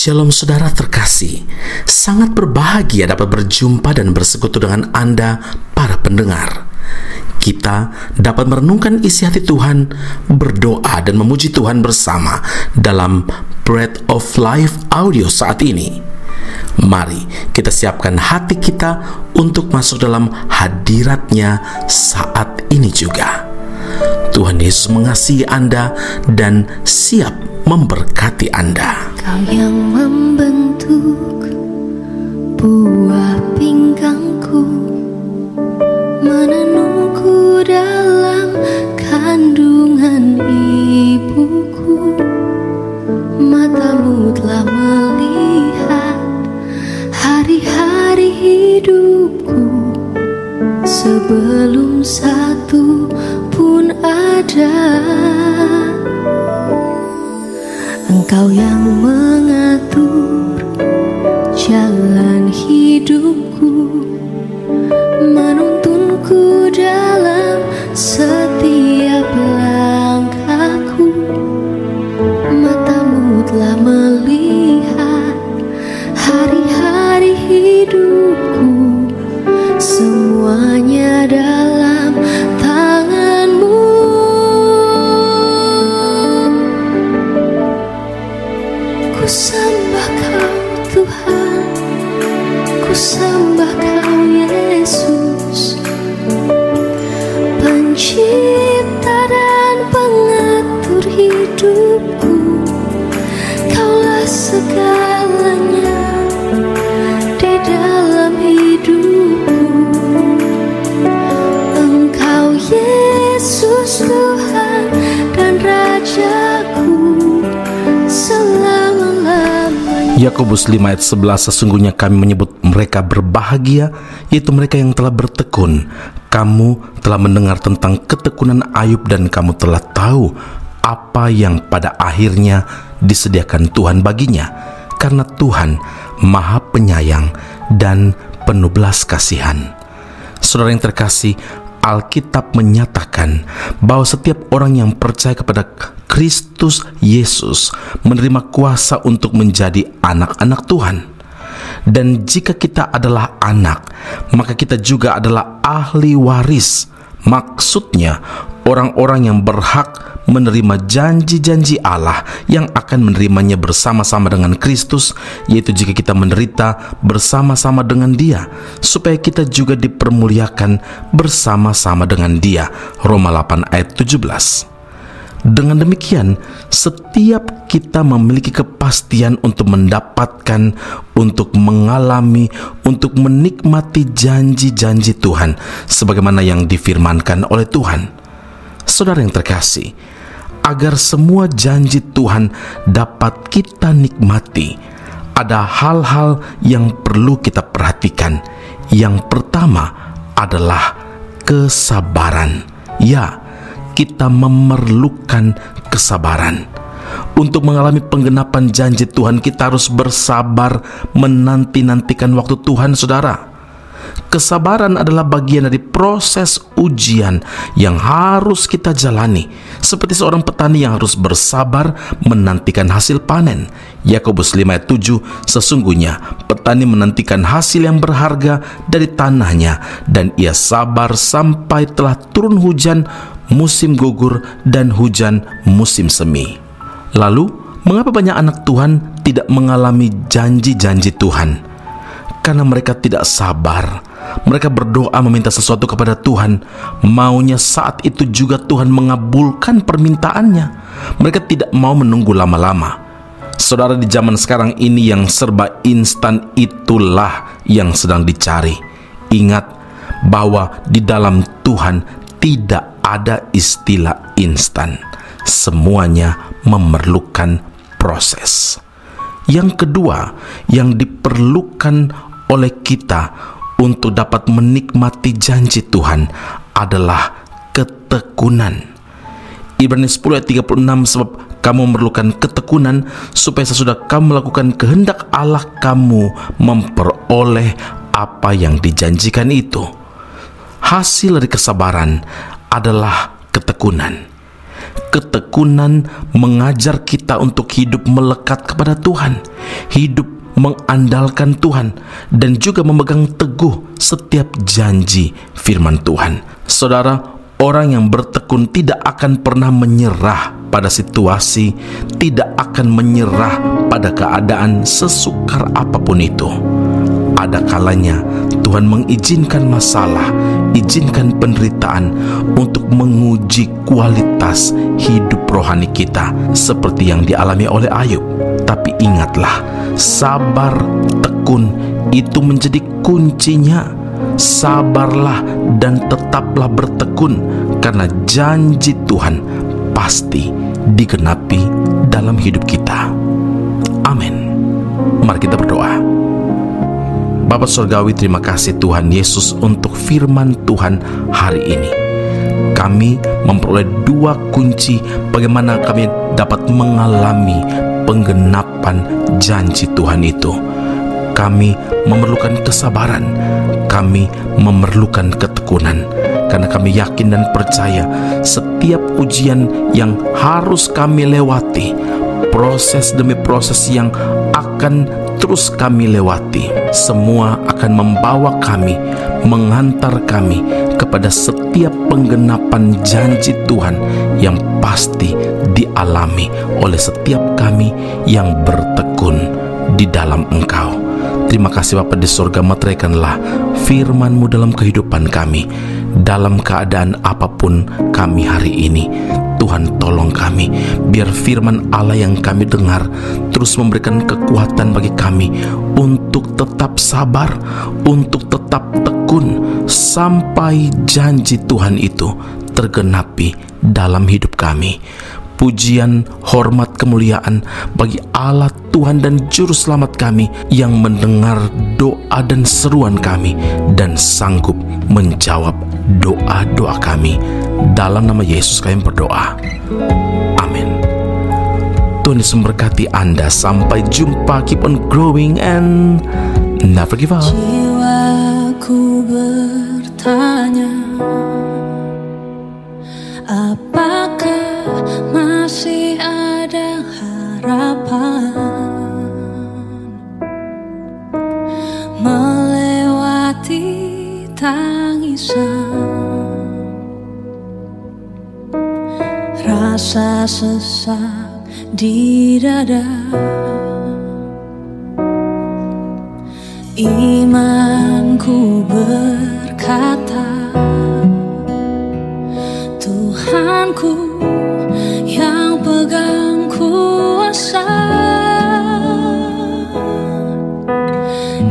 Shalom saudara terkasih, sangat berbahagia dapat berjumpa dan bersekutu dengan Anda para pendengar. Kita dapat merenungkan isi hati Tuhan, berdoa dan memuji Tuhan bersama dalam Bread of Life audio saat ini. Mari kita siapkan hati kita untuk masuk dalam hadirat-Nya saat ini juga. Tuhan Yesus mengasihi Anda dan siap memberkati Anda. Kau yang membentuk buah pinggangku, menenungku dalam kandungan ibuku. Matamu telah melihat hari-hari hidupku, sebelum satu pun ada. Engkau yang mengatur jalan hidupku, menuntunku dalam setiap langkahku. Matamu telah melihat hari-hari hidupku, semuanya dalam tangan-Mu. Ku sembah Kau Tuhan, ku sembah Kau Yesus, pencipta dan pengatur hidupku. Kaulah segalanya di dalam hidupku. Engkau Yesus Tuhan dan Rajaku selama-lamanya. Yakobus 5 ayat 11, sesungguhnya kami menyebut mereka berbahagia, yaitu mereka yang telah bertekun. Kamu telah mendengar tentang ketekunan Ayub dan kamu telah tahu apa yang pada akhirnya disediakan Tuhan baginya, karena Tuhan Maha Penyayang dan penuh belas kasihan. Saudara yang terkasih, Alkitab menyatakan bahwa setiap orang yang percaya kepada Kristus Yesus menerima kuasa untuk menjadi anak-anak Tuhan. Dan jika kita adalah anak, maka kita juga adalah ahli waris. Maksudnya, orang-orang yang berhak menerima janji-janji Allah yang akan menerimanya bersama-sama dengan Kristus, yaitu jika kita menderita bersama-sama dengan Dia, supaya kita juga dipermuliakan bersama-sama dengan Dia. Roma 8 ayat 17. Dengan demikian, setiap kita memiliki kepastian untuk mendapatkan, untuk mengalami, untuk menikmati janji-janji Tuhan sebagaimana yang difirmankan oleh Tuhan. Saudara yang terkasih, agar semua janji Tuhan dapat kita nikmati, ada hal-hal yang perlu kita perhatikan. Yang pertama adalah kesabaran. Ya, kita memerlukan kesabaran. Untuk mengalami penggenapan janji Tuhan, kita harus bersabar menanti-nantikan waktu Tuhan, saudara. Kesabaran adalah bagian dari proses ujian yang harus kita jalani, seperti seorang petani yang harus bersabar menantikan hasil panen. Yakobus 5 ayat 7, sesungguhnya petani menantikan hasil yang berharga dari tanahnya, dan ia sabar sampai telah turun hujan musim gugur dan hujan musim semi. Lalu, mengapa banyak anak Tuhan tidak mengalami janji-janji Tuhan? Karena mereka tidak sabar. Mereka berdoa meminta sesuatu kepada Tuhan, maunya saat itu juga Tuhan mengabulkan permintaannya. Mereka tidak mau menunggu lama-lama. Saudara, di zaman sekarang ini yang serba instan, itulah yang sedang dicari. Ingat bahwa di dalam Tuhan tidak ada istilah instan. Semuanya memerlukan proses. Yang kedua yang diperlukan oleh kita untuk dapat menikmati janji Tuhan adalah ketekunan. Ibrani 10 ayat 36, sebab kamu memerlukan ketekunan supaya sesudah kamu melakukan kehendak Allah, kamu memperoleh apa yang dijanjikan itu. Hasil dari kesabaran adalah ketekunan. Ketekunan mengajar kita untuk hidup melekat kepada Tuhan, hidup mengandalkan Tuhan, dan juga memegang teguh setiap janji firman Tuhan. Saudara, orang yang bertekun tidak akan pernah menyerah pada situasi, tidak akan menyerah pada keadaan sesukar apapun itu. Ada kalanya Tuhan mengizinkan masalah, izinkan penderitaan untuk menguji kualitas hidup rohani kita seperti yang dialami oleh Ayub. Tapi ingatlah, sabar, tekun itu menjadi kuncinya. Sabarlah dan tetaplah bertekun, karena janji Tuhan pasti digenapi dalam hidup kita. Amin. Mari kita berdoa. Bapa Surgawi, terima kasih Tuhan Yesus untuk firman Tuhan hari ini. Kami memperoleh 2 kunci bagaimana kami dapat mengalami penggenapan janji Tuhan itu. Kami memerlukan kesabaran, kami memerlukan ketekunan, karena kami yakin dan percaya setiap ujian yang harus kami lewati, proses demi proses yang akan terus kami lewati, semua akan membawa kami, mengantar kami kepada setiap penggenapan janji Tuhan yang pasti dialami oleh setiap kami yang bertekun di dalam Engkau. Terima kasih Bapa di surga, meteraikanlah firman-Mu dalam kehidupan kami, dalam keadaan apapun kami hari ini. Tuhan, tolong kami, biar firman Allah yang kami dengar terus memberikan kekuatan bagi kami untuk tetap sabar, untuk tetap tekun sampai janji Tuhan itu tergenapi dalam hidup kami. Pujian, hormat, kemuliaan bagi Allah Tuhan dan Juru Selamat kami yang mendengar doa dan seruan kami dan sanggup menjawab doa-doa kami. Dalam nama Yesus kami berdoa. Amin. Tuhan Yesus memberkati Anda. Sampai jumpa. Keep on growing and never give up. Jiwaku bertanya, apakah masih ada harapan melewati tangisan, rasa sesak di dada. Imanku berkata, Tuhanku yang pegang kuasa,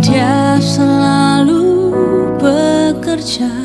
Dia selalu bekerja